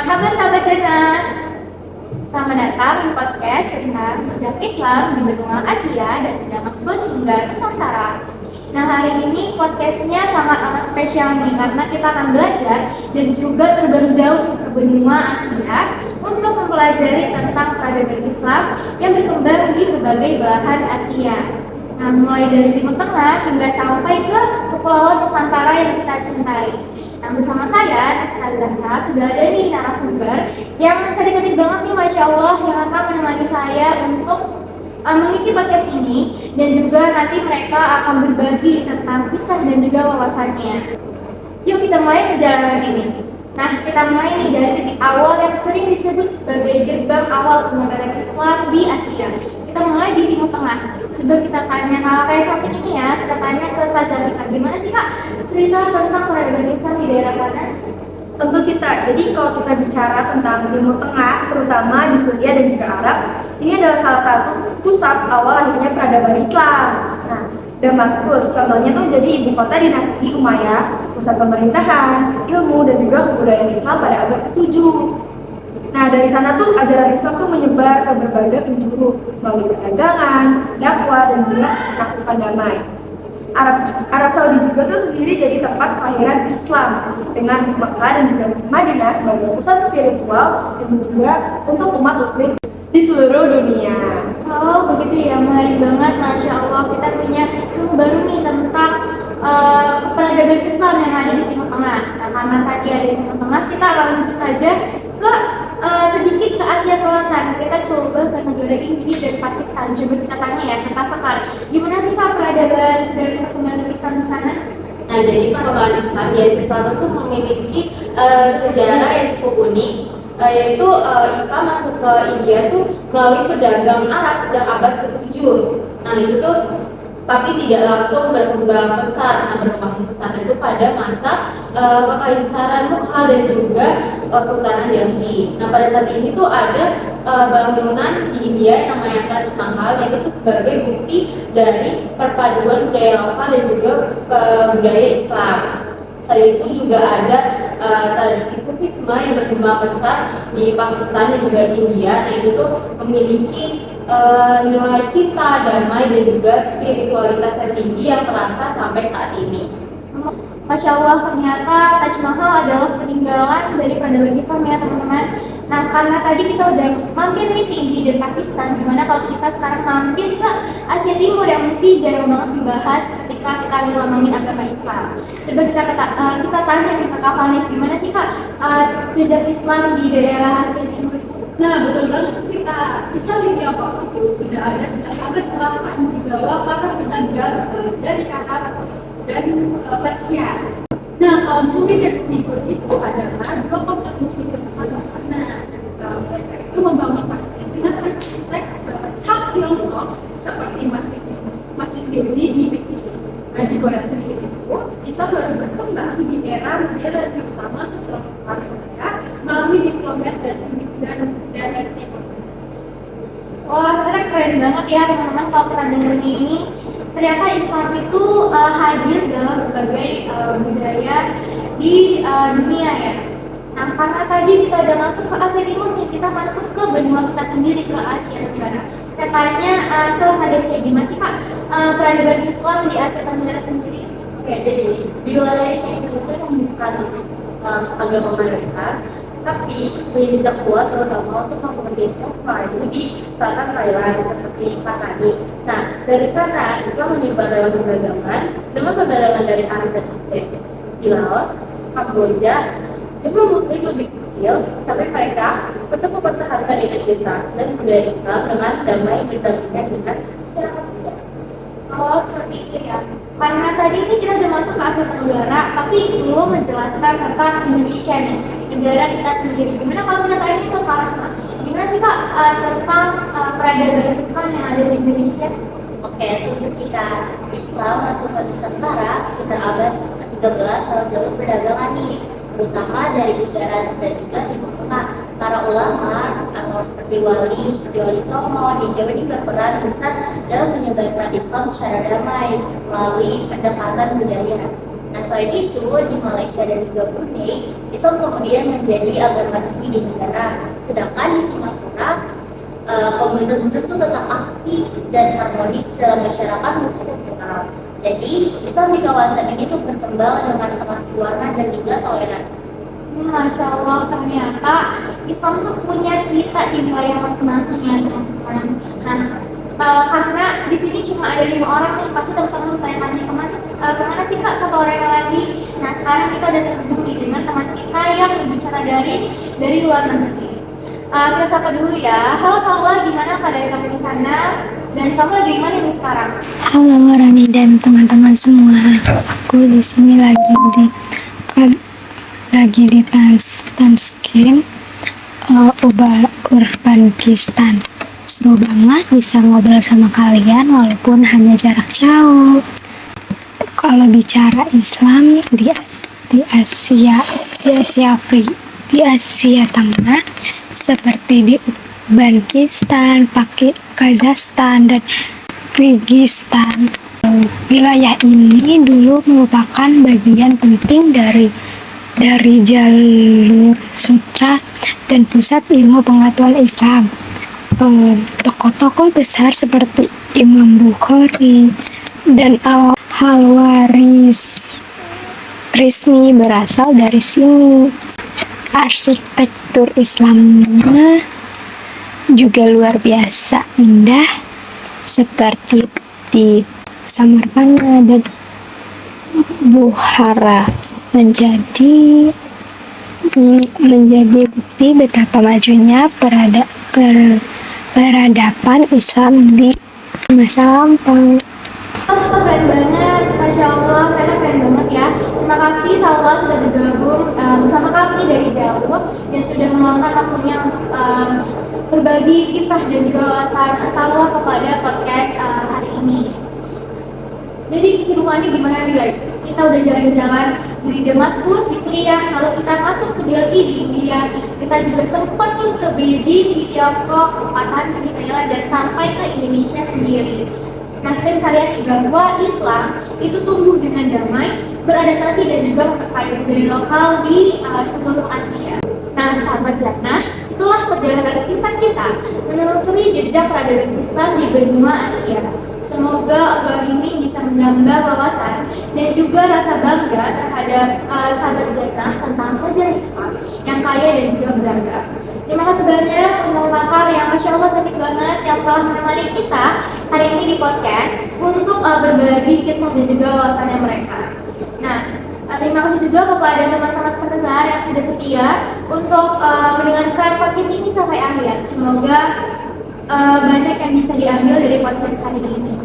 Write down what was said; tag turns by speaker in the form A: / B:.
A: Marhaba sahabat Jana. Selamat datang di podcast tentang jejak Islam di benua Asia dan Damaskus hingga Nusantara. Nah, hari ini podcastnya sangat amat spesial nih karena kita akan belajar dan juga terbang jauh ke benua Asia untuk mempelajari tentang peradaban Islam yang berkembang di berbagai belahan Asia. Nah, mulai dari Timur Tengah hingga sampai ke Kepulauan Nusantara yang kita cintai. Nah, bersama saya, Nasha Zahra, sudah ada nih narasumber yang cantik-cantik banget nih, Masya Allah, yang akan menemani saya untuk mengisi podcast ini, dan juga nanti mereka akan berbagi tentang kisah dan juga wawasannya. Yuk kita mulai perjalanan ini. Nah, kita mulai nih dari titik awal yang sering disebut sebagai gerbang awal penyebaran Islam di Asia. Kita mulai di Timur Tengah. Coba kita tanya, kalau kayak cantik ini ya, kita tanya ke Kak Zafika, gimana sih Kak cerita tentang peradaban Islam di daerah sana?
B: Tentu sih Tak, jadi kalau kita bicara tentang Timur Tengah, terutama di Suria dan juga Arab, ini adalah salah satu pusat awal lahirnya peradaban Islam. Nah, Damaskus contohnya tuh jadi ibu kota dinasti Umayyah, pusat pemerintahan, ilmu, dan juga kebudayaan Islam pada abad ke-7. Nah, dari sana tuh ajaran Islam tuh menyebar ke berbagai penjuru melalui perdagangan, dakwah, dan juga penaklukan damai. Arab Saudi juga tuh sendiri jadi tempat kelahiran Islam dengan Mekah dan juga Madinah sebagai pusat spiritual dan juga untuk umat muslim di seluruh dunia.
A: Oh begitu ya, menarik banget, Masya Allah, kita punya ilmu baru nih tentang peradaban Islam yang ada di Timur Tengah. Nah, karena tadi ada di Timur Tengah, kita lanjut aja ke sedikit ke Asia Selatan. Kita coba ke negara India dan Pakistan. Coba kita tanya ya ke Kak Sekar, gimana sih Kak peradaban dan perkembangan Islam di sana?
C: Nah, jadi perkembangan Islam di Asia Selatan itu memiliki sejarah yang cukup unik, yaitu Islam masuk ke India tuh melalui pedagang Arab sejak abad ke-7. Nah, itu tuh tapi tidak langsung berkembang pesat. Nah, berkembang pesat itu pada masa kekaisaran Mughal dan juga Sultanan Delhi. Nah, pada saat ini tuh ada bangunan di India yang namanya Taj Mahal, yaitu tuh sebagai bukti dari perpaduan budaya lokal dan juga budaya Islam. Selain itu juga ada tradisi Sufisme yang berkembang pesat di Pakistan dan juga India. Nah, itu tuh memiliki nilai cinta, damai, dan juga spiritualitas yang tinggi yang terasa sampai saat ini.
A: Masya Allah, ternyata Taj Mahal adalah peninggalan dari peradaban Islam ya teman-teman. Nah, karena tadi kita udah mampir nih ke India dan Pakistan, gimana kalau kita sekarang mampir ke Asia Timur yang mungkin jarang banget dibahas ketika kita lagi ngomongin agama Islam. Coba kita tanya nih ke Kak Vanis, gimana sih Kak jejak Islam di daerah Asia Timur itu?
D: Nah, betul banget sih Kak. Islam di Tiongkok itu sudah ada sejak abad ke-8 dibawa para pendagang dari Arab dan Persia. Nah, kaum Bumi dan Timur itu adalah dua komunitas muslim terbesar di sana. Mereka itu membangun masjid dengan arsitek Charles Tiongkok seperti Masjid Gezi di Beijing. Dan di Korea sendiri itu, Islam baru berkembang di era modern, terutama setelah Perang Korea melalui diplomat dan imigran dari Timur.
A: Wah, ternyata keren banget ya teman-teman kalau kita dengerin ini. Ternyata Islam itu hadir dalam berbagai budaya di dunia ya. Nah, karena tadi kita udah masuk ke Asia Timur nih, kita masuk ke benua kita sendiri, ke Asia Tenggara. Kita tanya ke Hadesya, gimana sih Kak peradaban Islam di Asia Tenggara sendiri?
C: Oke, jadi di wilayah ini sebetulnya bukan agama mayoritas, tapi punya jejak kuat terutama untuk komunitas Melayu di selatan Thailand seperti Patani. Nah, dari sana Islam menyebar lewat perdagangan dengan perdagangan dari Arab dan Aceh. Di Laos, Kamboja, jumlah muslim lebih kecil, tapi mereka tetap mempertahankan identitas dan budaya Islam dengan damai berdampingan dengan masyarakat.
A: Oh, seperti itu ya. Karena tadi ini kita udah masuk ke Asia Tenggara, tapi belum menjelaskan tentang Indonesia nih, negara kita sendiri. Gimana kalau kita tanya ke Kak Rahma, gimana sih Kak tentang peradaban Islam yang ada di Indonesia?
E: Oke, tentu sih Kak. Islam masuk ke Nusantara sekitar abad ke-13 lewat jalur perdagangan nih, terutama dari Gujarat dan juga Timur Tengah. Para ulama atau seperti Wali Songo di Jawa ini berperan besar dalam menyebarkan Islam secara damai melalui pendekatan budaya. Nah, selain itu, di Malaysia dan juga Brunei, Islam kemudian menjadi agama resmi di negara. Sedangkan di Singapura, komunitas Muslim itu tetap aktif dan harmonis dalam masyarakat multikultural. Jadi, Islam di kawasan ini tuh berkembang dengan sangat berwarna dan juga toleran.
A: Masya Allah, ternyata Islam tuh punya cerita di wilayah masing-masing ya teman-teman. Nah, karena di sini cuma ada 5 orang nih, pasti teman-teman tanya-tanya kemana sih kak satu orang yang lagi. Nah, sekarang kita udah terhubung nih dengan teman kita yang berbicara dari luar negeri. Kita sapa dulu ya. Halo Salwa, gimana keadaan kamu di sana? Dan kamu lagi di mana nih sekarang?
F: Halo Rani dan teman-teman semua. Aku di sini lagi di Tanskin, Uzbekistan. Seru banget bisa ngobrol sama kalian walaupun hanya jarak jauh. Kalau bicara Islam di Asia Tengah seperti di Uzbekistan, Kazakhstan dan Kyrgyzstan. Wilayah ini dulu merupakan bagian penting dari jalur sutra dan pusat ilmu pengetahuan Islam. Tokoh-tokoh besar seperti Imam Bukhari dan Al-Khawarizmi berasal dari sini. Arsitektur Islamnya juga luar biasa indah seperti di Samarkanda dan Bukhara menjadi bukti betapa majunya peradaban Islam di masa lampau.
A: Keren banget, Masya Allah, keren banget ya. Terima kasih Salwa sudah bergabung bersama kami dari jauh dan sudah meluangkan waktunya untuk berbagi kisah dan juga wawasan Salwa kepada podcast hari ini. Jadi kesibukannya gimana nih guys? Kita udah jalan-jalan dari Damaskus di Suriah, lalu kita masuk ke Delhi di India, kita juga sempat nih ke Beijing di Tiongkok, ke Wuhan di Thailand, dan sampai ke Indonesia sendiri. Nah, kita bisa lihat nih bahwa Islam itu tumbuh dengan damai, beradaptasi dan juga memperkaya budaya lokal di seluruh Asia. Nah, sahabat Jannah, itulah perjalanan singkat kita menelusuri jejak peradaban Islam di benua Asia. Semoga obrolan ini bisa menambah wawasan dan juga rasa bangga terhadap sahabat Jannah tentang sejarah Islam yang kaya dan juga beragam. Terima kasih banyak untuk makam yang Masya Allah cantik banget yang telah menemani kita hari ini di podcast untuk berbagi kisah dan juga wawasannya mereka. Nah, terima kasih juga kepada teman-teman pendengar yang sudah setia untuk mendengarkan podcast ini sampai akhir. Semoga banyak yang bisa diambil dari podcast hari ini.